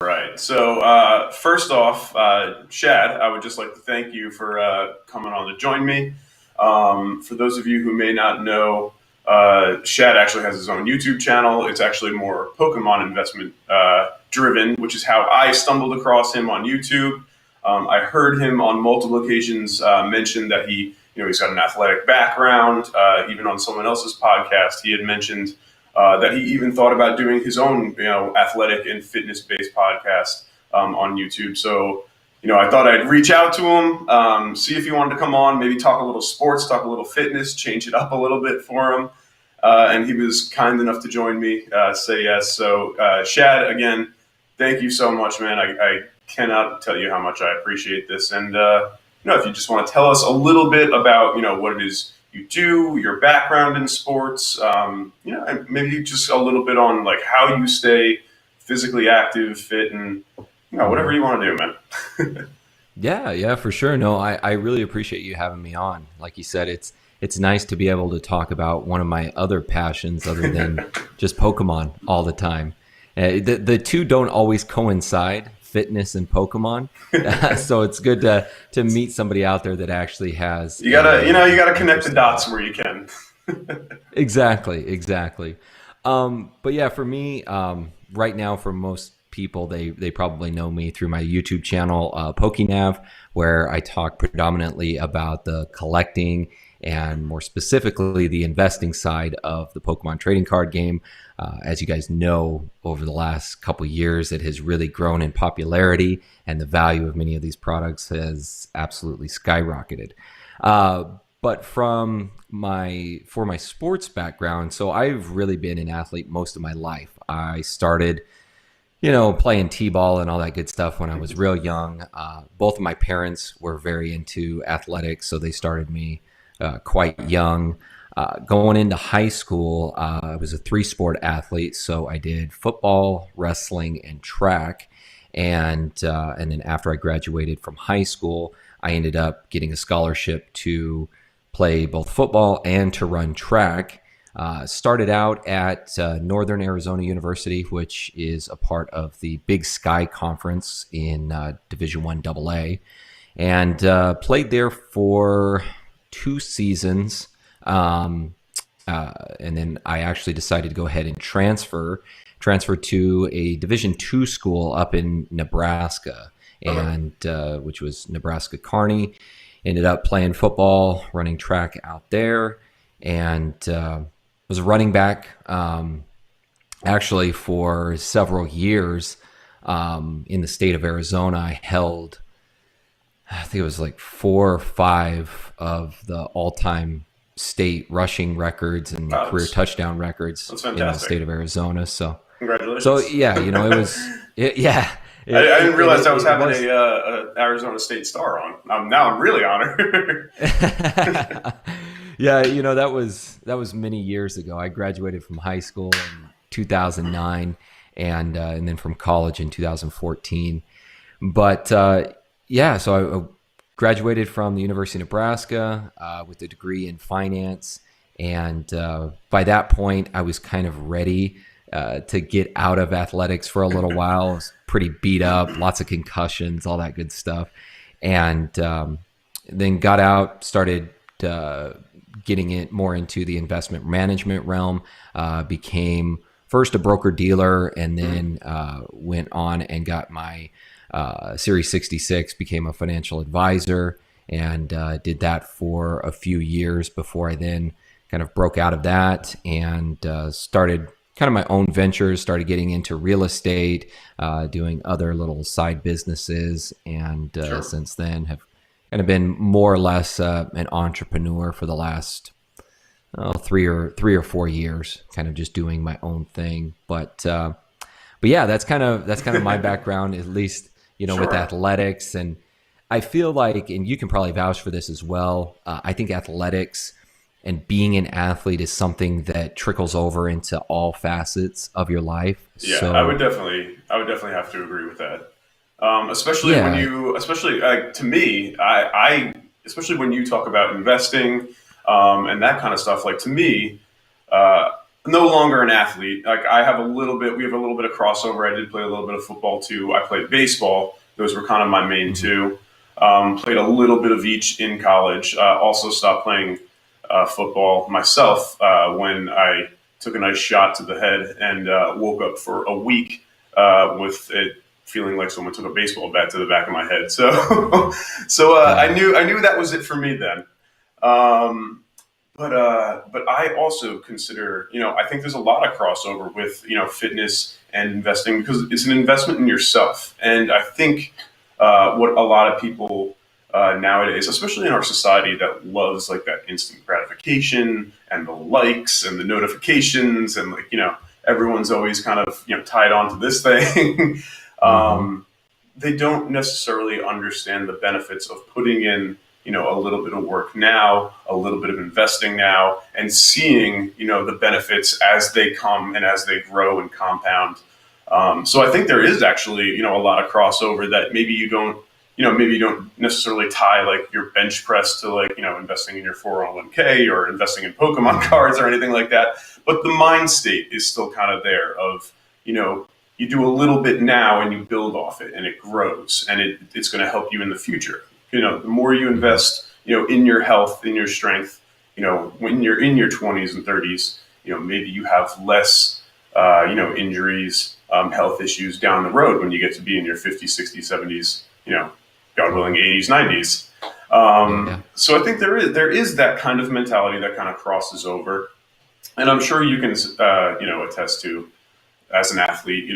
Right. So, first off, Shad, I would just like to thank you for coming on to join me. For those of you who may not know, Shad actually has his own YouTube channel. It's actually more Pokemon investment driven, which is how I stumbled across him on YouTube. I heard him on multiple occasions mention that he's got an athletic background. Even on someone else's podcast, he had mentioned that he even thought about doing his own, athletic and fitness-based podcast on YouTube. So, I thought I'd reach out to him, see if he wanted to come on, maybe talk a little sports, talk a little fitness, change it up a little bit for him. And he was kind enough to join me, say yes. So, Shad, again, thank you so much, man. I cannot tell you how much I appreciate this. And, if you just want to tell us a little bit about, what it is you do, your background in sports, and maybe just a little bit on like how you stay physically active, fit, and whatever you want to do, man. Yeah, for sure. No, I really appreciate you having me on. Like you said, it's nice to be able to talk about one of my other passions other than just Pokemon all the time. The two don't always coincide, fitness and Pokemon. So it's good to meet somebody out there that actually has. You gotta connect the dots where you can. Exactly. But yeah, for me, right now, for most people, they probably know me through my YouTube channel, PokeNav, where I talk predominantly about the collecting and more specifically the investing side of the Pokemon trading card game. As you guys know, over the last couple years, it has really grown in popularity, and the value of many of these products has absolutely skyrocketed. But for my sports background, so I've really been an athlete most of my life. I started, playing t-ball and all that good stuff when I was real young. Both of my parents were very into athletics, so they started me quite young. Going into high school, I was a three-sport athlete, so I did football, wrestling, and track. And then after I graduated from high school, I ended up getting a scholarship to play both football and to run track. Started out at Northern Arizona University, which is a part of the Big Sky Conference in Division I AA, and played there for 2 seasons. And then I actually decided to go ahead and transfer to a Division II school up in Nebraska, and which was Nebraska Kearney. Ended up playing football, running track out there, and was a running back actually for several years in the state of Arizona. I held, I think it was like 4 or 5 of the all-time state rushing records and career touchdown records in the state of Arizona. So congratulations. So yeah, it was yeah. I didn't realize I was having a Arizona State star on. Now I'm really honored. Yeah, that was many years ago. I graduated from high school in 2009, and then from college in 2014. But so I graduated from the University of Nebraska with a degree in finance, and by that point, I was kind of ready to get out of athletics for a little while. I was pretty beat up, lots of concussions, all that good stuff, and then got out, started getting it more into the investment management realm, became first a broker dealer, and then went on and got my Series 66, became a financial advisor, and did that for a few years before I then kind of broke out of that and started kind of my own ventures, started getting into real estate, doing other little side businesses, and since then have kind of been more or less an entrepreneur for the last 3 or 4 years, kind of just doing my own thing. But yeah, that's kind of my background, at least with athletics. And I feel like, and you can probably vouch for this as well, I think athletics and being an athlete is something that trickles over into all facets of your life. Yeah, so, I would definitely have to agree with that. Especially to me, I especially when you talk about investing and that kind of stuff. Like to me, no longer an athlete. Like I have a little bit, we have a little bit of crossover. I did play a little bit of football too. I played baseball. Those were kind of my main Hmm. two. Played a little bit of each in college. Also stopped playing football myself when I took a nice shot to the head and woke up for a week with it feeling like someone took a baseball bat to the back of my head. So, Yeah. I knew that was it for me then. Um, but I also consider, I think there's a lot of crossover with, fitness and investing because it's an investment in yourself. And I think what a lot of people nowadays, especially in our society that loves like that instant gratification and the likes and the notifications and like, everyone's always kind of, tied onto this thing. Hmm. um, they don't necessarily understand the benefits of putting in a little bit of work now, a little bit of investing now, and seeing the benefits as they come and as they grow and compound. So I think there is actually a lot of crossover that maybe you don't necessarily tie like your bench press to like investing in your 401k or investing in Pokemon Hmm. cards or anything like that, but the mind state is still kind of there of you know you do a little bit now and you build off it and it grows and it's going to help you in the future. The more you Hmm. invest, in your health, in your strength, when you're in your 20s and 30s, maybe you have less, injuries, health issues down the road when you get to be in your 50s, 60s, 70s, God willing, 80s, 90s. Yeah. So I think there is that kind of mentality that kind of crosses over, and I'm sure you can, attest to as an athlete,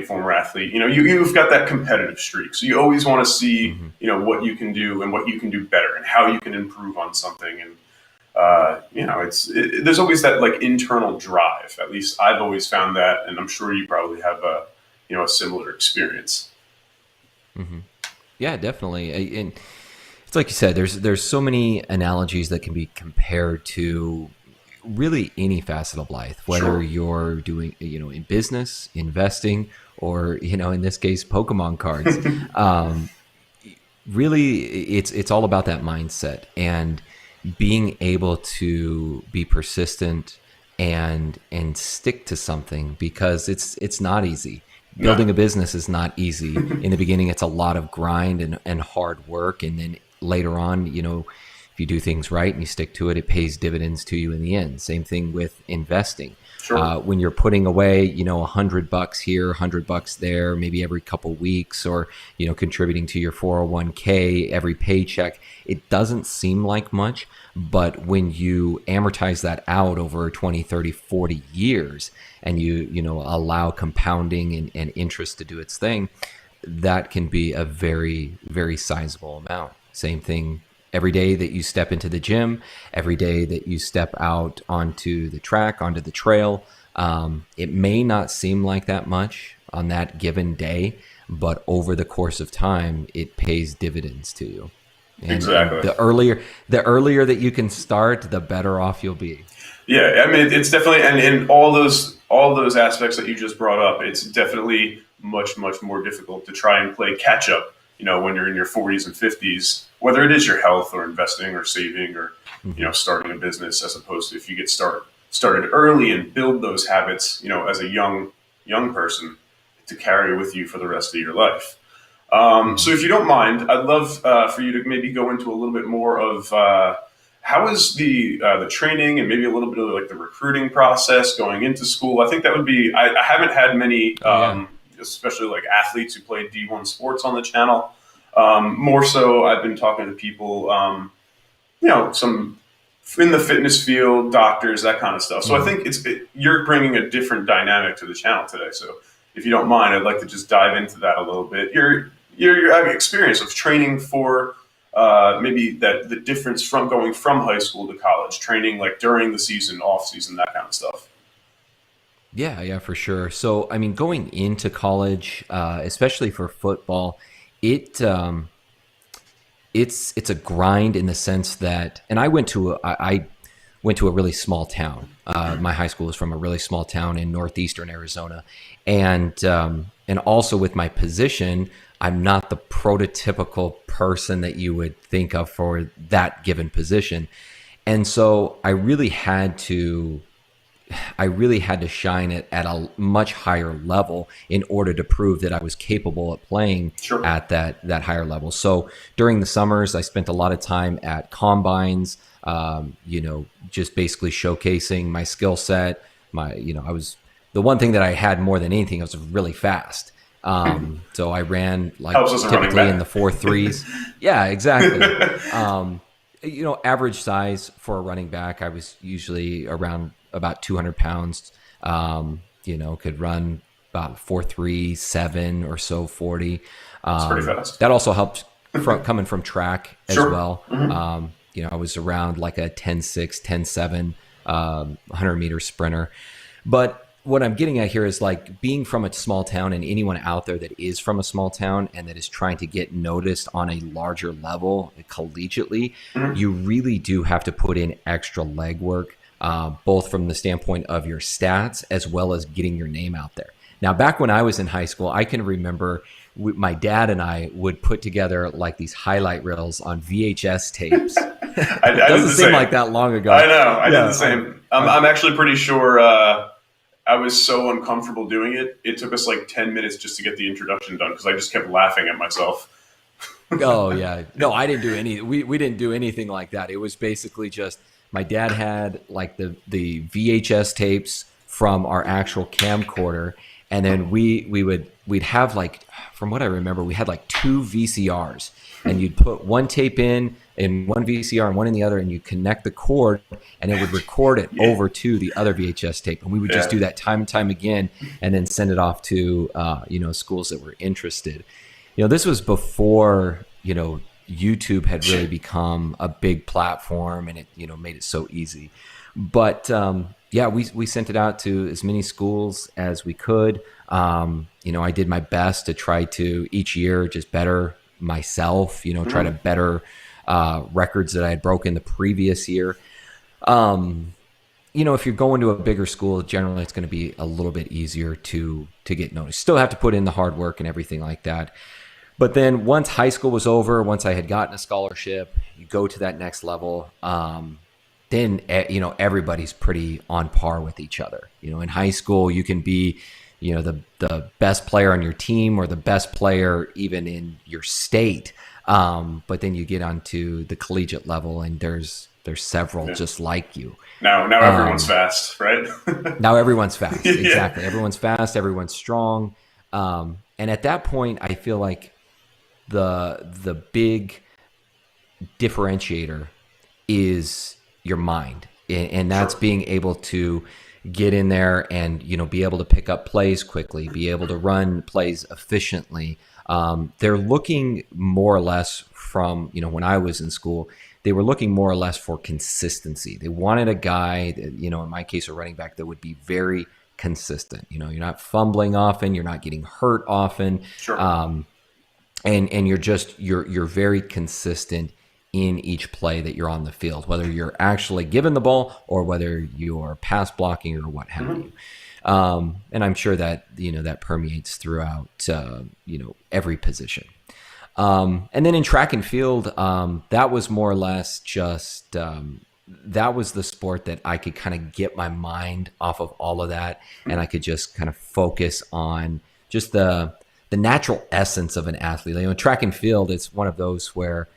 former athlete, you've got that competitive streak. So you always want to see, Hmm. what you can do and what you can do better and how you can improve on something. And, there's always that like internal drive. At least I've always found that. And I'm sure you probably have a similar experience. Hmm. Yeah, definitely. And it's like you said, there's so many analogies that can be compared to really any facet of life, whether Sure. you're doing, in business, investing, or, in this case, Pokemon cards. Um, Really, it's all about that mindset and being able to be persistent and stick to something because it's not easy. No. Building a business is not easy. In the beginning, it's a lot of grind and hard work, and then later on, if you do things right and you stick to it, it pays dividends to you in the end. Same thing with investing. Sure. When you're putting away, $100 here, $100 there, maybe every couple weeks, or contributing to your 401k every paycheck, it doesn't seem like much, but when you amortize that out over 20, 30, 40 years, and you allow compounding and interest to do its thing, that can be a very, very sizable amount. Same thing every day that you step into the gym, every day that you step out onto the track, onto the trail. It may not seem like that much on that given day, but over the course of time, it pays dividends to you. And Exactly. the earlier that you can start, the better off you'll be. Yeah, I mean it's definitely, and in all those aspects that you just brought up, it's definitely much more difficult to try and play catch up. When you're in your 40s and 50s, whether it is your health or investing or saving or Hmm. starting a business, as opposed to if you get started early and build those habits, as a young person to carry with you for the rest of your life. So, Hmm. if you don't mind, I'd love for you to maybe go into a little bit more of how is the training and maybe a little bit of like the recruiting process going into school. I think that would be. I haven't had many, Oh yeah. especially like athletes who play D1 sports on the channel. More so, I've been talking to people, some in the fitness field, doctors, that kind of stuff. So I Hmm. think you're bringing a different dynamic to the channel today. So if you don't mind, I'd like to just dive into that a little bit. Your experience of training for maybe that the difference from going from high school to college, training like during the season, off season, that kind of stuff. Yeah, yeah, for sure. So, I mean, going into college, especially for football, it it's a grind in the sense that, and I went to a really small town. My high school was from a really small town in northeastern Arizona, and also with my position, I'm not the prototypical person that you would think of for that given position, and so I really had to I really had to shine it at a much higher level in order to prove that I was capable of playing Sure. at that higher level. So during the summers, I spent a lot of time at combines, just basically showcasing my skill set. I was the one thing that I had more than anything. I was really fast. So I ran like Helps as a running typically in back. the 4.3s. Yeah, exactly. Average size for a running back, I was usually around about 200 pounds. Could run about 4.3, 7 or so 40. It's pretty fast. That also helped coming from track as Sure. well. I was around like a 10.6, 10.7, 100-meter sprinter. But what I'm getting at here is like being from a small town, and anyone out there that is from a small town and that is trying to get noticed on a larger level collegiately, you really do have to put in extra legwork, both from the standpoint of your stats as well as getting your name out there. Now, back when I was in high school, I can remember my dad and I would put together like these highlight reels on VHS tapes. It doesn't seem like that long ago. I know. I did the same. I'm actually pretty sure I was so uncomfortable doing it. It took us like 10 minutes just to get the introduction done because I just kept laughing at myself. Oh yeah. No, I didn't do any, we didn't do anything like that. It was basically just my dad had like the VHS tapes from our actual camcorder. And then we'd have like, from what I remember, we had like 2 VCRs, and you'd put one tape in one VCR and one in the other, and you connect the cord and it would record it over to the other VHS tape. And we would just do that time and time again, and then send it off to, schools that were interested. This was before, YouTube had really become a big platform, and it, made it so easy. But, we sent it out to as many schools as we could. I did my best to try to each year just better myself, try to better records that I had broken the previous year. If you're going to a bigger school, generally it's going to be a little bit easier to get noticed. Still have to put in the hard work and everything like that. But then once high school was over, once I had gotten a scholarship, you go to that next level. Then everybody's pretty on par with each other. In high school, you can be, the best player on your team or the best player even in your state. But then you get onto the collegiate level, and there's several just like you. Now everyone's fast, right? Now everyone's fast. Exactly. Everyone's fast. Everyone's strong. And at that point, I feel like the big differentiator is your mind, and that's being able to get in there and be able to pick up plays quickly, be able to run plays efficiently. They're looking more or less from when I was in school, they were looking more or less for consistency. They wanted a guy that, in my case, a running back that would be very consistent. You're not fumbling often, you're not getting hurt often, and you're very consistent in each play that you're on the field, whether you're actually given the ball or whether you're pass blocking or what have you. And I'm sure that, that permeates throughout, every position. And then in track and field, that was more or less just, that was the sport that I could kind of get my mind off of all of that. And I could just kind of focus on just the natural essence of an athlete. In track and field, it's one of those where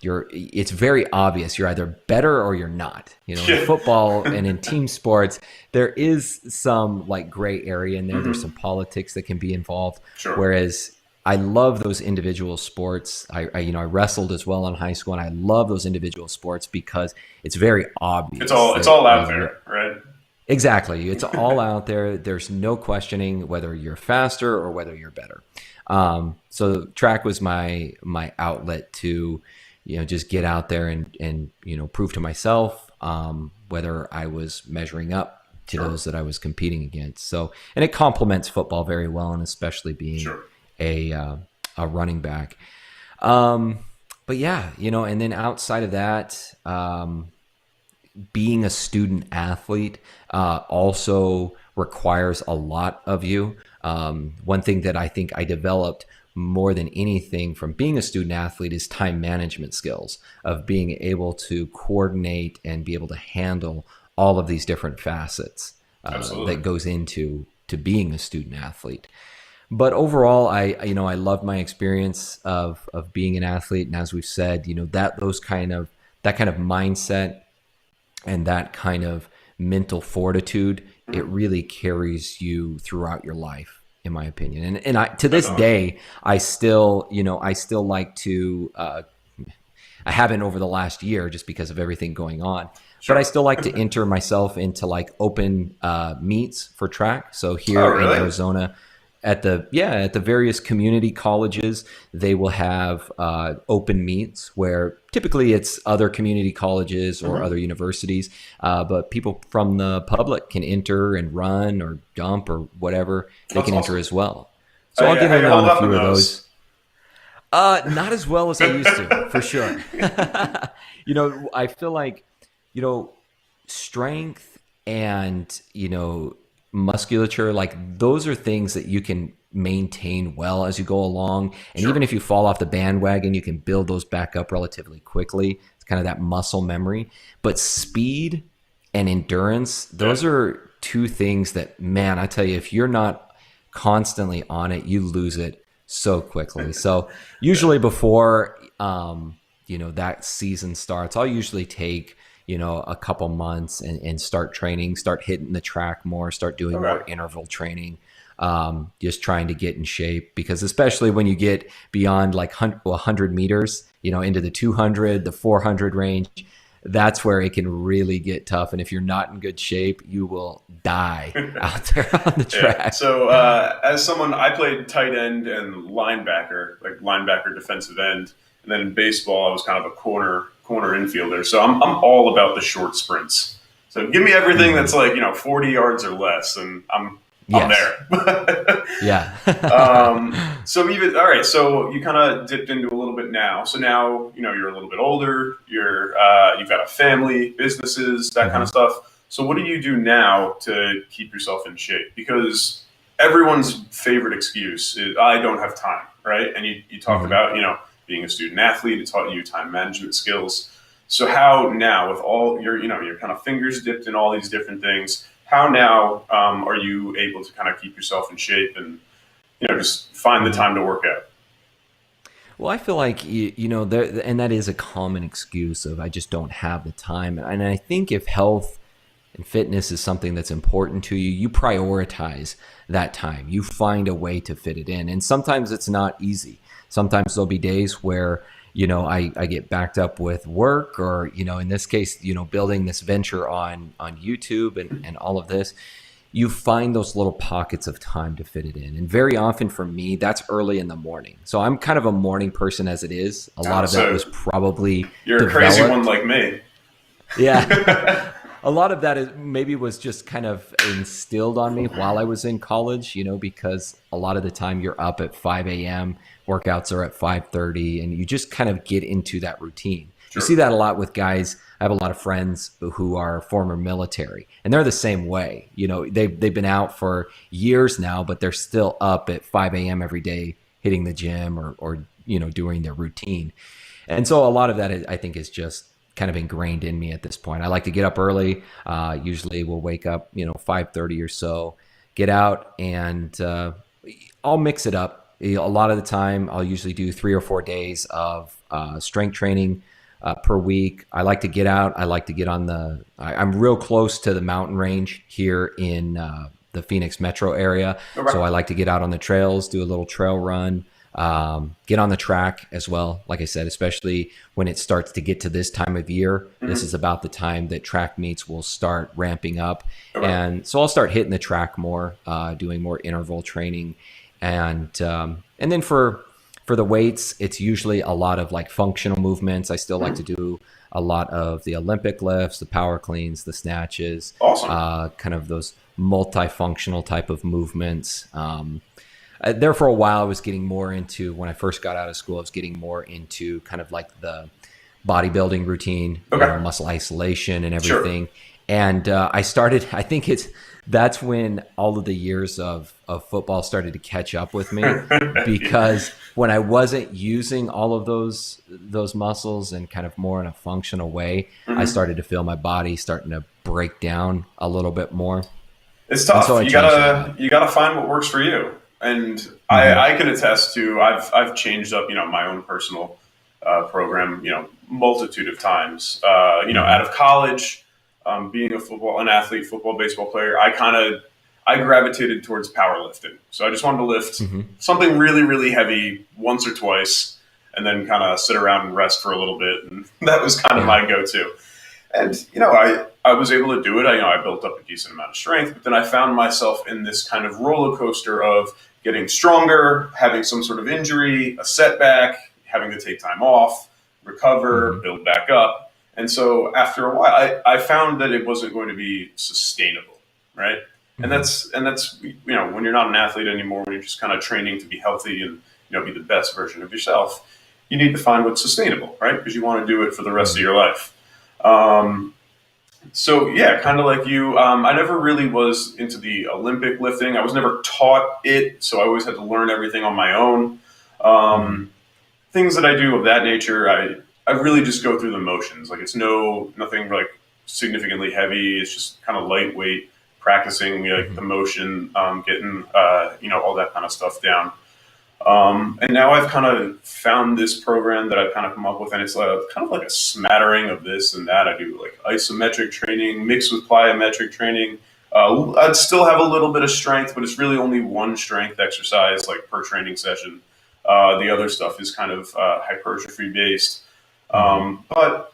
it's very obvious you're either better or you're not. In football and in team sports, there is some like gray area in there. There's some politics that can be involved. Whereas I love those individual sports. I wrestled as well in high school, and I love those individual sports because it's very obvious. It's all out there, right? Exactly. It's all out there. There's no questioning whether you're faster or whether you're better. So track was my outlet to just get out there and prove to myself whether I was measuring up to those that I was competing against. So, and it complements football very well, and especially being a running back. But yeah, and then outside of that, being a student athlete also requires a lot of you. One thing that I think I developed more than anything from being a student athlete is time management skills, of being able to coordinate and be able to handle all of these different facets Absolutely. that goes into being a student athlete. But overall, I love my experience of being an athlete, and as we've said, that kind of mindset and that kind of mental fortitude, it Mhm. really carries you throughout your life, in my opinion. And I, to That's this awesome. day, I still like to. I haven't over the last year just because of everything going on, but I Sure. still like to enter myself into like open meets for track. So Oh, here in really? Arizona, at the various community colleges, they will have open meets where typically it's other community colleges or Hmm. other universities, but people from the public can enter and run or jump or whatever. They That's can enter awesome. as well. So How I'll you, get how in you on hold a up in few of those? those. Not as well as I used to, for sure. I feel like, you know, strength and, musculature, like those are things that you can maintain well as you go along. And even Sure. if you fall off the bandwagon, you can build those back up relatively quickly. It's kind of that muscle memory. But speed and endurance, Yeah. those are two things that, man, I tell you, if you're not constantly on it, you lose it so quickly. So Yeah. usually before that season starts, I'll usually take a couple months and start training, start hitting the track more, start doing Okay. more interval training, just trying to get in shape, because especially when you get beyond like 100 meters, into the 200, the 400 range, that's where it can really get tough. And if you're not in good shape, you will die out there on the Yeah. track. So as someone, I played tight end and linebacker, like linebacker, defensive end, and then in baseball, I was kind of a corner infielder. So I'm all about the short sprints. So give me everything Mm-hmm. that's like 40 yards or less, and I'm Yes. there. Yeah. So even all right, so you kind of dipped into a little bit now. So now you're a little bit older. You've got a family, businesses, that kind of Hmm. stuff. So what do you do now to keep yourself in shape? Because everyone's favorite excuse is I don't have time, right? And you talked Hmm. about being a student athlete. It taught you time management skills. So how now with all your kind of fingers dipped in all these different things? How now are you able to kind of keep yourself in shape and just find the Hmm. time to work out? Well, I feel like there, and that is a common excuse of I just don't have the time. And I think if health and fitness is something that's important to you, you prioritize that time. You find a way to fit it in. And sometimes it's not easy. Sometimes there'll be days where, I get backed up with work, or, in this case, building this venture on YouTube and all of this. You find those little pockets of time to fit it in. And very often for me, that's early in the morning. So I'm kind of a morning person as it is. A lot of that So was probably you're a crazy one developed. like me. Yeah. A lot of that is maybe was just kind of instilled on me while I was in college, because a lot of the time you're up at 5 a.m., workouts are at 5:30, and you just kind of get into that routine. You see Sure. that a lot with guys. I have a lot of friends who are former military, and they're the same way. They've been out for years now, but they're still up at 5 a.m. every day, hitting the gym or doing their routine. And so a lot of that, I think, is just kind of ingrained in me at this point. I like to get up early. Usually we'll wake up, 5:30 or so, get out, and I'll mix it up. A lot of the time, I'll usually do 3 or 4 days of strength training per week. I like to get out. I like to get on I'm real close to the mountain range here in the Phoenix metro area. Okay. So I like to get out on the trails, do a little trail run, get on the track as well. Like I said, especially when it starts to get to this time of year, this Hmm. is about the time that track meets will start ramping up. Okay. And so I'll start hitting the track more, doing more interval training. And then for the weights, it's usually a lot of like functional movements. I still like to do a lot of the Olympic lifts, the power cleans, the snatches, Awesome. kind of those multifunctional type of movements. There for a while, I was getting more into, when I first got out of school, I was getting more into kind of like the bodybuilding routine, Okay. muscle isolation and Sure. everything. And I started, I think that's when all of the years of football started to catch up with me, because when I wasn't using all of those muscles and kind of more in a functional way, I Hmm. started to feel my body starting to break down a little bit more. It's And so tough. I changed it up. You gotta find what works for you. And Hmm. I can attest to I've changed up my own personal program multitude of times. Out Hmm. of college, being an athlete, football, baseball player, I gravitated towards powerlifting. So I just wanted to lift Hmm. something really really heavy once or twice, and then kind of sit around and rest for a little bit. And that was kind of Yeah. my go-to. And I was able to do it. I built up a decent amount of strength, but then I found myself in this kind of roller coaster of getting stronger, having some sort of injury, a setback, having to take time off, recover, Hmm. build back up. And so after a while, I found that it wasn't going to be sustainable, right? Hmm. And that's when you're not an athlete anymore, when you're just kind of training to be healthy and be the best version of yourself, you need to find what's sustainable, right? Because you want to do it for the rest of Hmm. your life. Um, so yeah, kind of like you, I never really was into the Olympic lifting. I was never taught it, so I always had to learn everything on my own. Hmm. Um, Things that I do of that nature, I really just go through the motions. Like it's nothing like significantly heavy. It's just kind of lightweight practicing like Hmm. the motion, getting all that kind of stuff down. And now I've kind of found this program that I've kind of come up with, and it's kind of like a smattering of this and that. I do like isometric training mixed with plyometric training. I'd still have a little bit of strength, but it's really only one strength exercise like per training session. The other stuff is kind of hypertrophy based. Hmm. But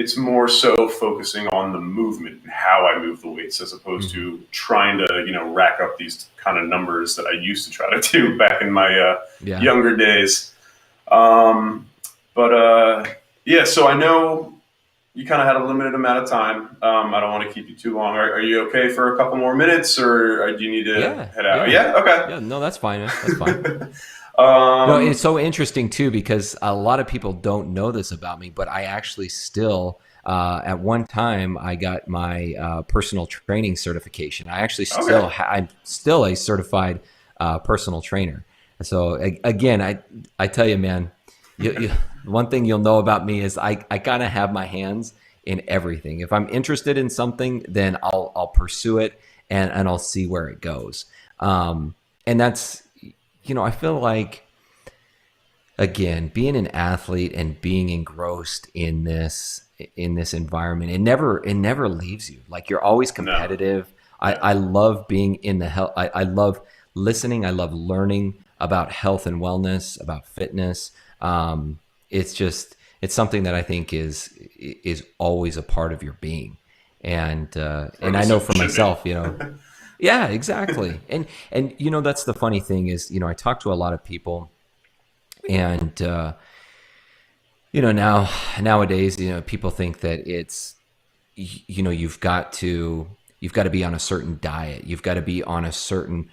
it's more so focusing on the movement and how I move the weights as opposed Hmm. to trying to rack up these kind of numbers that I used to try to do back in my Yeah. younger days. Um, but yeah, so I know you kind of had a limited amount of time. I don't want to keep you too long. Are you okay for a couple more minutes, or do you need to Yeah. head out? Yeah. Yeah, okay. Yeah. No, that's fine, man. That's fine. No, it's um, so interesting too because a lot of people don't know this about me, but I actually still, at one time, I got my personal training certification. I actually okay. I'm still a certified personal trainer. So again, I tell you, man, one thing you'll know about me is I kind of have my hands in everything. If I'm interested in something, then I'll pursue it and I'll see where it goes. And that's I feel like again being an athlete and being engrossed in this environment it never leaves you. Like you're always No. competitive. Yeah. I love being in the health. I love listening. I love learning about health and wellness, about fitness. It's just it's something that I think is always a part of your being. Or at And I least know it for should be. myself, yeah, exactly. And that's the funny thing is, I talk to a lot of people, and nowadays, people think that it's you've got to be on a certain diet, you've got to be on a certain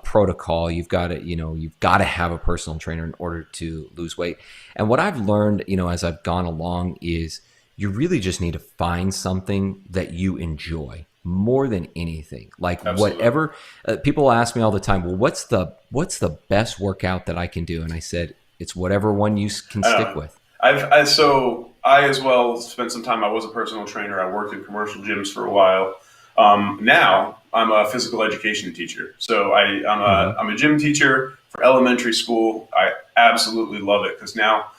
protocol, you've got to have a personal trainer in order to lose weight. And what I've learned, as I've gone along, is you really just need to find something that you enjoy more than anything. Like Absolutely. whatever people ask me all the time, well, what's the best workout that I can do? And I said, it's whatever one you can I stick know. with. So I as well spent some time. I was a personal trainer. I worked in commercial gyms for a while. Now I'm a physical education teacher. So Hmm. I'm a gym teacher for elementary school. I absolutely love it because now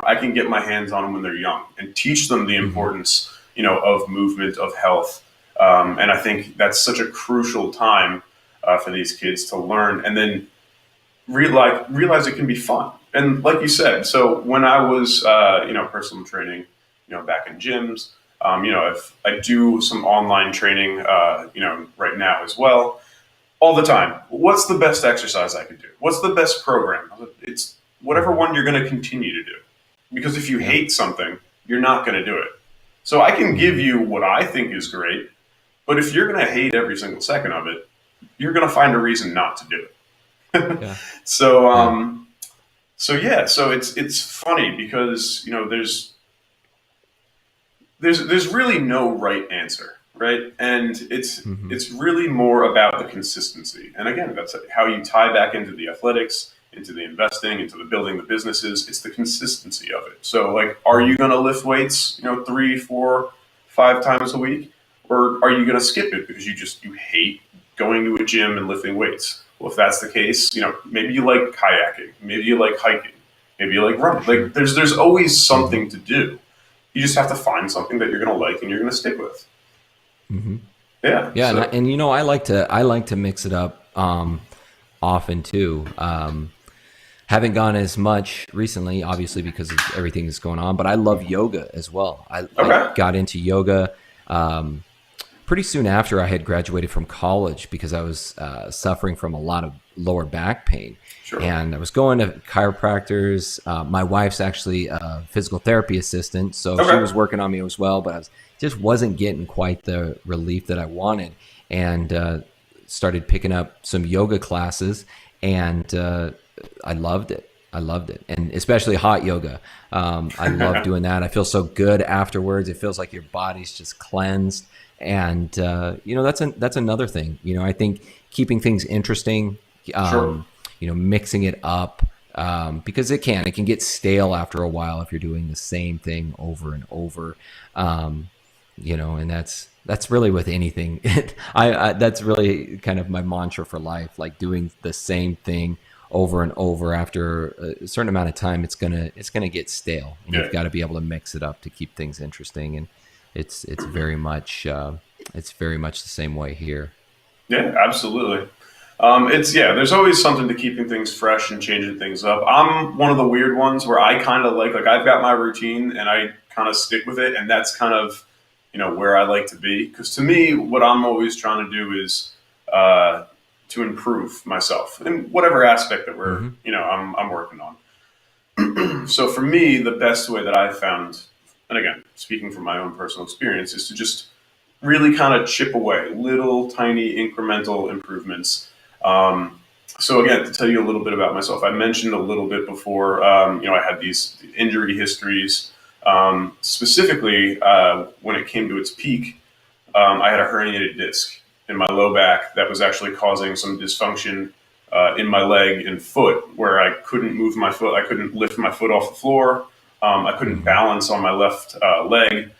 I can get my hands on them when they're young and teach them the Hmm. importance of movement, of health. And I think that's such a crucial time for these kids to learn and then realize it can be fun. And like you said, so when I was personal training, back in gyms, if I do some online training, right now as well, all the time. What's the best exercise I can do? What's the best program? It's whatever Hmm. one you're going to continue to do. Because if you Yeah. hate something, you're not going to do it. So I can give Hmm. you what I think is great, but if you're going to hate every single second of it, you're going to find a reason not to do it. Yeah. So Yeah. so it's funny because there's really no right answer, right? And Hmm. it's really more about the consistency. And again, that's how you tie back into the athletics, into the investing, into the building the businesses. It's the consistency of it. So like, are Hmm. you going to lift weights, 3, 4, 5 times a week, Or are you going to skip it because you hate going to a gym and lifting weights? Well, if that's the case, maybe you like kayaking, maybe you like hiking, maybe you like running. Sure. Like there's always something to do. You just have to find something that you're going to like and you're going to stick with. Yeah. Yeah, So and I like to mix it up often too. Haven't gone as much recently, obviously because of everything that's going on. But I love yoga as well. I okay. got into yoga pretty soon after I had graduated from college because I was suffering from a lot of lower back pain. Sure. And I was going to chiropractors. My wife's actually a physical therapy assistant, so she Okay. was working on me as well. But just wasn't getting quite the relief that I wanted, and started picking up some yoga classes, and I loved it. I loved it, and especially hot yoga. I love doing that. I feel so good afterwards. It feels like your body's just cleansed, and that's another thing. I think keeping things interesting, Sure. mixing it up, because it can get stale after a while if you're doing the same thing over and over. And that's really with anything. I that's really kind of my mantra for life, like doing the same thing over and over. After a certain amount of time, it's gonna get stale, and Yeah. you've got to be able to mix it up to keep things interesting. And it's very much the same way here. Yeah, absolutely. There's always something to keeping things fresh and changing things up. I'm one of the weird ones where I kind of like I've got my routine and I kind of stick with it, and that's kind of where I like to be. Because to me, what I'm always trying to do is to improve myself in whatever aspect that we're Hmm. I'm working on. So for me, the best way that I've found, and again, speaking from my own personal experience, is to just really kind of chip away little tiny incremental improvements. Um, so again, to tell you a little bit about myself, I mentioned a little bit before. I had these injury histories. Specifically, when it came to its peak, I had a herniated disc in my low back that was actually causing some dysfunction in my leg and foot, where I couldn't move my foot. I couldn't lift my foot off the floor. I couldn't Hmm. balance on my left leg.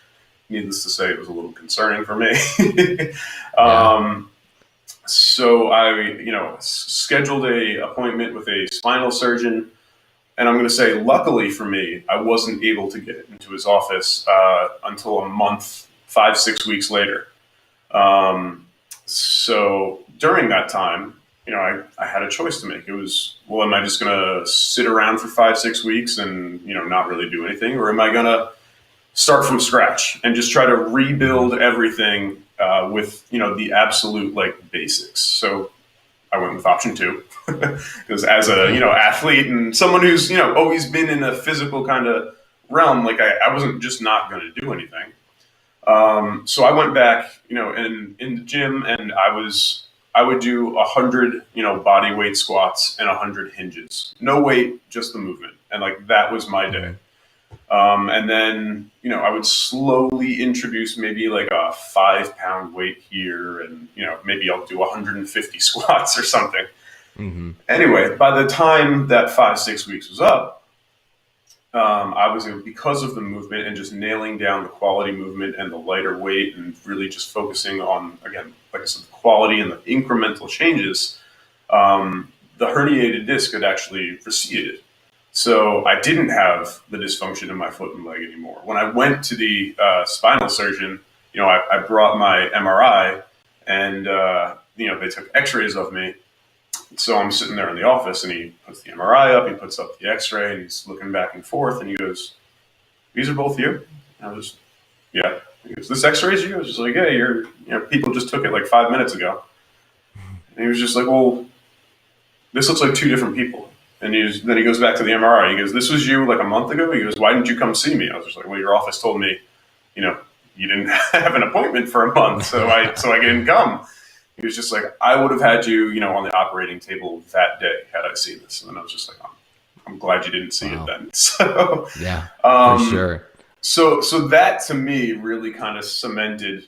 Needless to say, it was a little concerning for me. Yeah. um, so I, scheduled a appointment with a spinal surgeon, and I'm going to say, luckily for me, I wasn't able to get into his office until a month, 5, 6 weeks later. Um, so during that time, I had a choice to make. It was, well, am I just going to sit around for 5, 6 weeks and not really do anything, or am I going to start from scratch and just try to Hmm. rebuild everything with the absolute like basics. So I went with option two because as a Okay. athlete and someone who's always been in a physical kind of realm, like I wasn't just not going to do anything. So I went back, in the gym, and I would do 100 body weight squats and 100 hinges, no weight, just the movement, and like that was my day. Hmm. And then, I would slowly introduce maybe like a 5 pound weight here, and, maybe I'll do 150 squats or something. Hmm. Anyway, by the time that 5, 6 weeks was up, I was able, because of the movement and just nailing down the quality movement and the lighter weight and really just focusing on, again, like I said, the quality and the incremental changes, the herniated disc had actually receded. So I didn't have the dysfunction in my foot and leg anymore. When I went to the spinal surgeon, I brought my MRI, and they took X-rays of me. So I'm sitting there in the office, and he puts the MRI up, he puts up the X-ray, and he's looking back and forth, and he goes, "These are both you?" And I was, "Yeah." He goes, "This X-ray is you?" I was just like, "Yeah, people just took it like 5 minutes ago." And he was just like, "Well, this looks like two different people." And then he goes back to the MRI. He goes, "This was you like a month ago." He goes, "Why didn't you come see me?" I was just like, "Well, your office told me, you know, you didn't have an appointment for a month, so I didn't come." He was just like, "I would have had you, on the operating table that day had I seen this." And then I was just like, I'm glad you didn't see it Wow. then. So, Yeah, for um, sure. so that to me really kind of cemented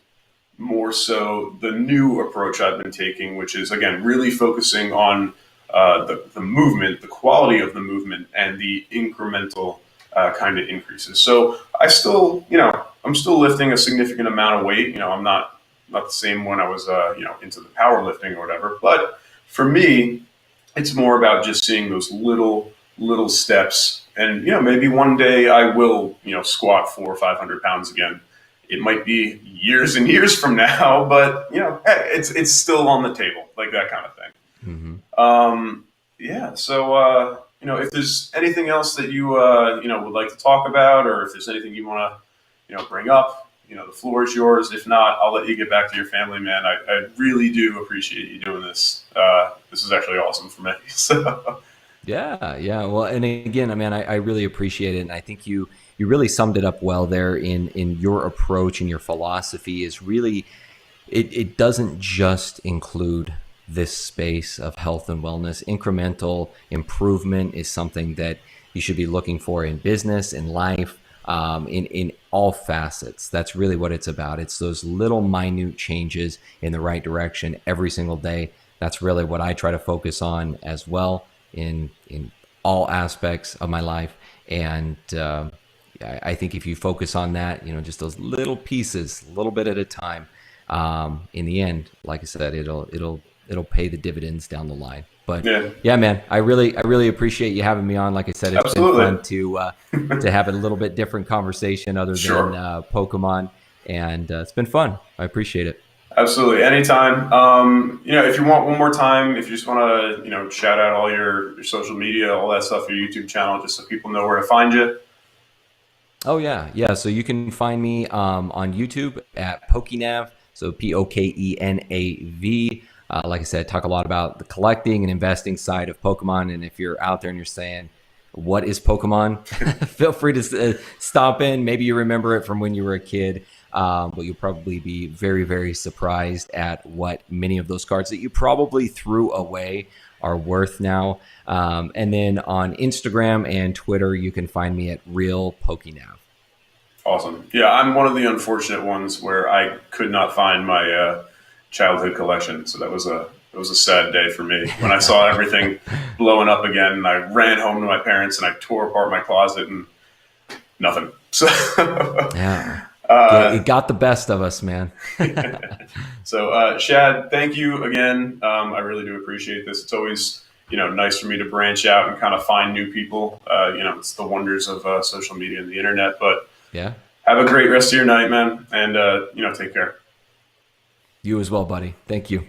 more so the new approach I've been taking, which is again really focusing on the movement, the quality of the movement, and the incremental kind of increases. So I still, I'm still lifting a significant amount of weight. I'm not. not the same when I was, into the powerlifting or whatever. But for me, it's more about just seeing those little steps. And, maybe one day I will, squat 400 or 500 pounds again. It might be years and years from now, but, hey, it's still on the table, like that kind of thing. Hmm. Yeah. So, if there's anything else that you, would like to talk about, or if there's anything you want to, bring up, the floor is yours. If not, I'll let you get back to your family, man. I really do appreciate you doing this. This is actually awesome for me. So, Yeah, yeah. Well, and again, I mean, I really appreciate it, and I think you really summed it up well there in your approach and your philosophy is really it doesn't just include this space of health and wellness. Incremental improvement is something that you should be looking for in business, in life, in all facets. That's really what it's about. It's those little minute changes in the right direction every single day. That's really what I try to focus on as well in all aspects of my life. And I think if you focus on that, just those little pieces, a little bit at a time, in the end, like I said, it'll pay the dividends down the line. But yeah, yeah, man, I really appreciate you having me on. Like I said, it's absolutely. been fun to have a little bit different conversation other than Sure. Pokemon, and it's been fun. I appreciate it. Absolutely. Anytime. If you want one more time, if you just want to, shout out all your social media, all that stuff, your YouTube channel, just so people know where to find you. Oh yeah, yeah. So you can find me on YouTube at PokeNav. So PokeNav. Like I said, talk a lot about the collecting and investing side of Pokemon. And if you're out there and you're saying, "What is Pokemon?" Feel free to stop in. Maybe you remember it from when you were a kid, but you'll probably be very surprised at what many of those cards that you probably threw away are worth now. And then on Instagram and Twitter, you can find me at Real PokeNav. Awesome. Yeah, I'm one of the unfortunate ones where I could not find my childhood collection. So that was a sad day for me when I saw everything blowing up again. And I ran home to my parents and I tore apart my closet and nothing. So, Yeah. uh, It got the best of us, man. so Shad, thank you again. I really do appreciate this. It's always nice for me to branch out and kind of find new people. It's the wonders of social media and the internet. But Yeah. have a great rest of your night, man, and take care. You as well, buddy. Thank you.